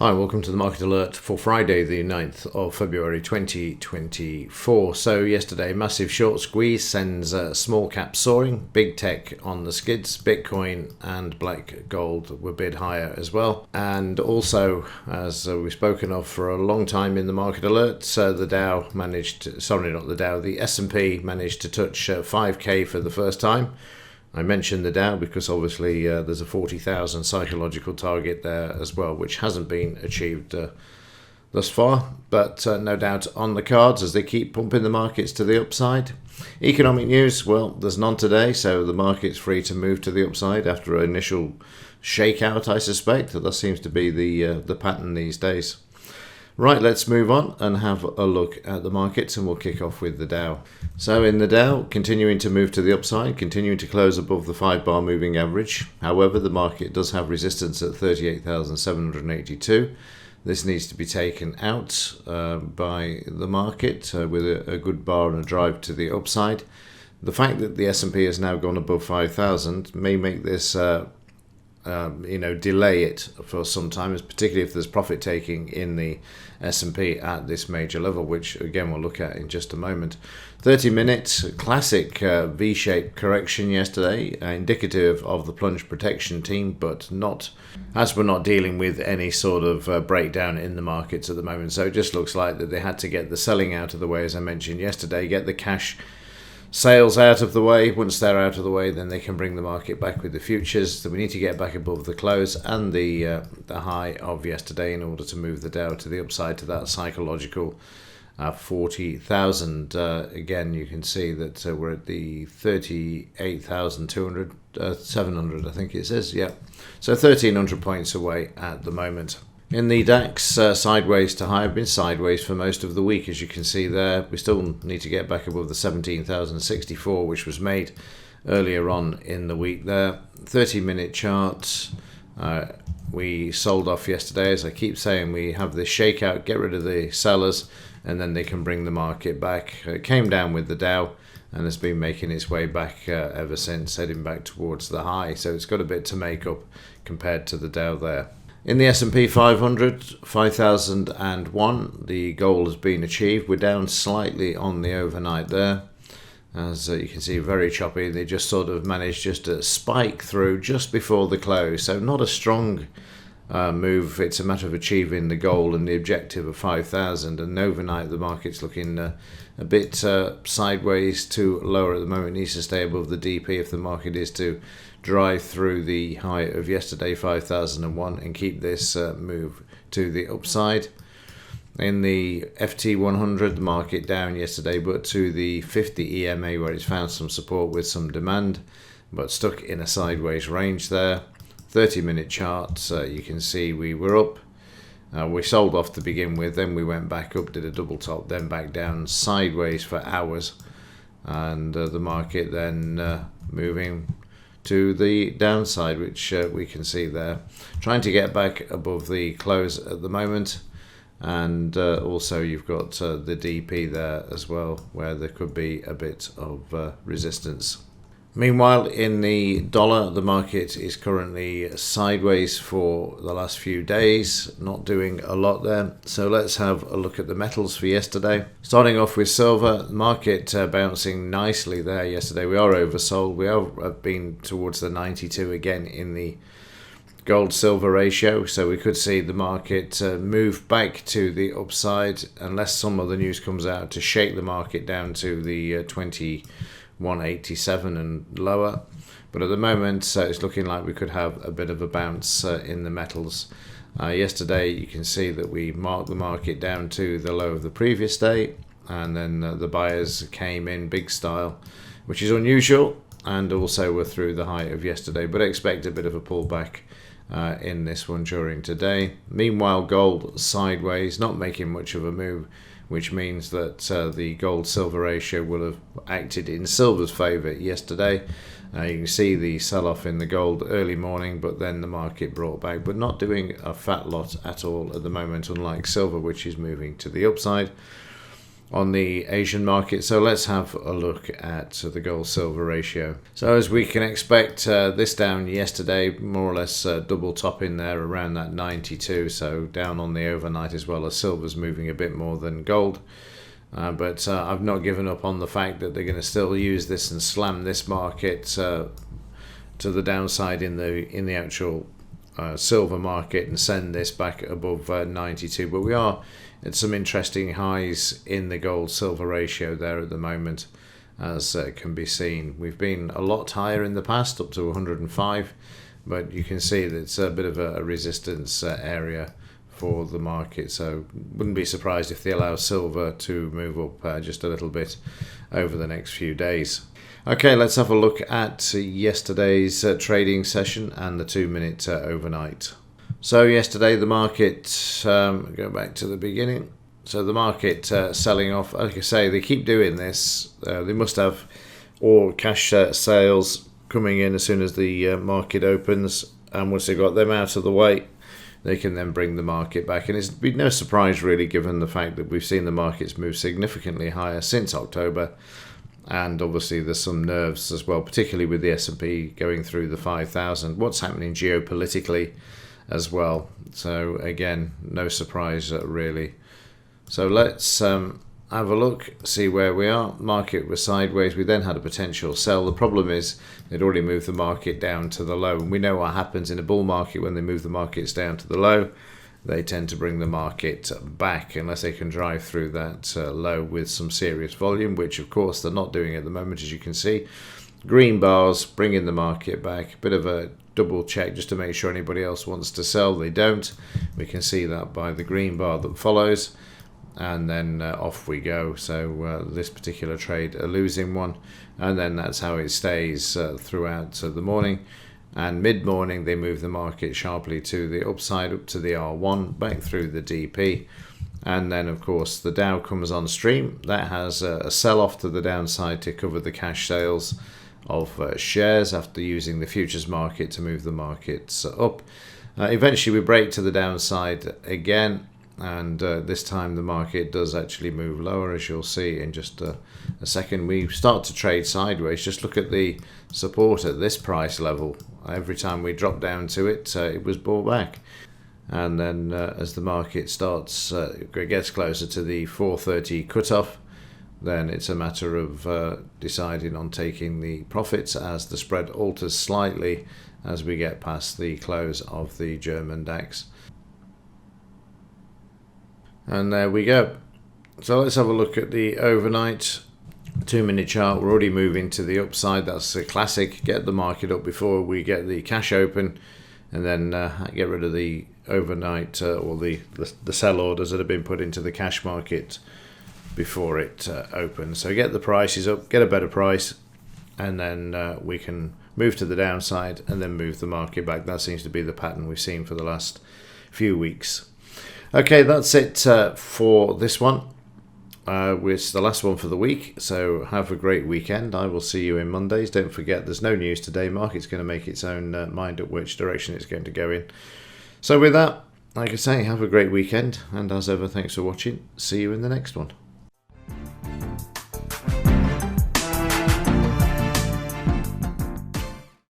Hi, welcome to the Market Alert for Friday, the 9th of February 2024. So yesterday, massive short squeeze sends small cap soaring, big tech on the skids, Bitcoin and black gold were bid higher as well. And also, as we've spoken of for a long time in the Market Alert, the Dow the S&P managed to touch 5k for the first time. I mentioned the Dow because obviously there's a 40,000 psychological target there as well, which hasn't been achieved thus far, but no doubt on the cards as they keep pumping the markets to the upside. Economic news, well, there's none today, so the market's free to move to the upside after an initial shakeout, I suspect. That seems to be the pattern these days. Right, let's move on and have a look at the markets, and we'll kick off with the Dow. So in the Dow, continuing to move to the upside, continuing to close above the 5-bar moving average. However, the market does have resistance at 38,782. This needs to be taken out by the market with a good bar and a drive to the upside. The fact that the S&P has now gone above 5,000 may make this delay it for some time, particularly if there's profit taking in the S&P at this major level, which again we'll look at in just a moment. 30 minutes, classic V-shaped correction yesterday, indicative of the plunge protection team, but not, as we're not dealing with any sort of breakdown in the markets at the moment. So it just looks like that they had to get the selling out of the way, as I mentioned yesterday, get the cash sales out of the way. Once they're out of the way, then they can bring the market back with the futures. So we need to get back above the close and the high of yesterday in order to move the Dow to the upside to that psychological 40,000. Again, you can see that we're at the 38,700, I think it says. Yeah, so 1,300 points away at the moment. In the DAX, sideways to high, have been sideways for most of the week, as you can see there. We still need to get back above the 17,064, which was made earlier on in the week there. 30-minute charts, we sold off yesterday. As I keep saying, we have this shakeout, get rid of the sellers, and then they can bring the market back. It came down with the Dow and has been making its way back ever since, heading back towards the high. So it's got a bit to make up compared to the Dow there. In the S&P 500, 5,001, the goal has been achieved. We're down slightly on the overnight there. As you can see, very choppy. They just sort of managed just to spike through just before the close. So not a strong move. It's a matter of achieving the goal and the objective of 5,000. And overnight, the market's looking a bit sideways to lower at the moment. It needs to stay above the DP if the market is to drive through the high of yesterday, 5,001, and keep this move to the upside. In the FT 100, the market down yesterday, but to the 50 EMA, where it's found some support with some demand, but stuck in a sideways range there. 30-minute charts, you can see we were up. We sold off to begin with, then we went back up, did a double top, then back down sideways for hours, and the market then moving to the downside, which we can see there. Trying to get back above the close at the moment, and also you've got the DP there as well, where there could be a bit of resistance. Meanwhile, in the dollar, the market is currently sideways for the last few days, not doing a lot there. So let's have a look at the metals for yesterday. Starting off with silver, the market bouncing nicely there yesterday. We are oversold. We have been towards the 92 again in the gold-silver ratio. So we could see the market move back to the upside unless some other news comes out to shake the market down to the 187 and lower, but at the moment it's looking like we could have a bit of a bounce in the metals. Yesterday you can see that we marked the market down to the low of the previous day, and then the buyers came in big style, which is unusual, and also were through the high of yesterday, but expect a bit of a pullback in this one during today. Meanwhile, gold sideways, not making much of a move, which means that the gold-silver ratio will have acted in silver's favour yesterday. You can see the sell-off in the gold early morning, but then the market brought back, but not doing a fat lot at all at the moment, unlike silver, which is moving to the upside. on the Asian market. So let's have a look at the gold silver ratio. So as we can expect, this down yesterday, more or less double top in there around that 92, so down on the overnight as well, as silver's moving a bit more than gold. But I've not given up on the fact that they're going to still use this and slam this market to the downside in the actual silver market and send this back above 92. But we are at some interesting highs in the gold silver ratio there at the moment, as can be seen. We've been a lot higher in the past, up to 105, but you can see that it's a bit of a resistance area for the market, so wouldn't be surprised if they allow silver to move up just a little bit over the next few days. Okay, let's have a look at yesterday's trading session and the 2-minute overnight. So yesterday the market, go back to the beginning, so the market selling off. Like I say, they keep doing this. They must have all cash sales coming in as soon as the market opens, and once they've got them out of the way, they can then bring the market back. And it's been no surprise really, given the fact that we've seen the markets move significantly higher since October. And obviously there's some nerves as well, particularly with the S&P going through the 5,000. What's happening geopolitically as well. So again, no surprise really. So let's have a look, see where we are. Market was sideways. We then had a potential sell. The problem is they'd already moved the market down to the low. And we know what happens in a bull market when they move the markets down to the low. They tend to bring the market back unless they can drive through that low with some serious volume, which of course they're not doing at the moment, as you can see. Green bars bringing the market back. Bit of a double check just to make sure anybody else wants to sell. They don't. We can see that by the green bar that follows. And then off we go. So this particular trade a losing one, and then that's how it stays throughout the morning. And mid-morning they move the market sharply to the upside, up to the R1, back through the DP, and then of course the Dow comes on stream. That has a sell-off to the downside to cover the cash sales of shares after using the futures market to move the markets up. Eventually we break to the downside again, and this time the market does actually move lower, as you'll see in just a second. We start to trade sideways. Just look at the support at this price level. Every time we drop down to it, it was bought back. And then as the market starts, gets closer to the 430 cutoff, then it's a matter of deciding on taking the profits as the spread alters slightly as we get past the close of the German DAX. And there we go. So let's have a look at the overnight 2-minute chart. We're already moving to the upside. That's a classic. Get the market up before we get the cash open, and then get rid of the overnight or the sell orders that have been put into the cash market before it opens. So get the prices up, get a better price, and then we can move to the downside and then move the market back. That seems to be the pattern we've seen for the last few weeks. Okay, that's it for this one. It's the last one for the week, so have a great weekend. I will see you in Mondays. Don't forget, there's no news today. Market's going to make its own mind up which direction it's going to go in. So with that, like I say, have a great weekend, and as ever, thanks for watching. See you in the next one.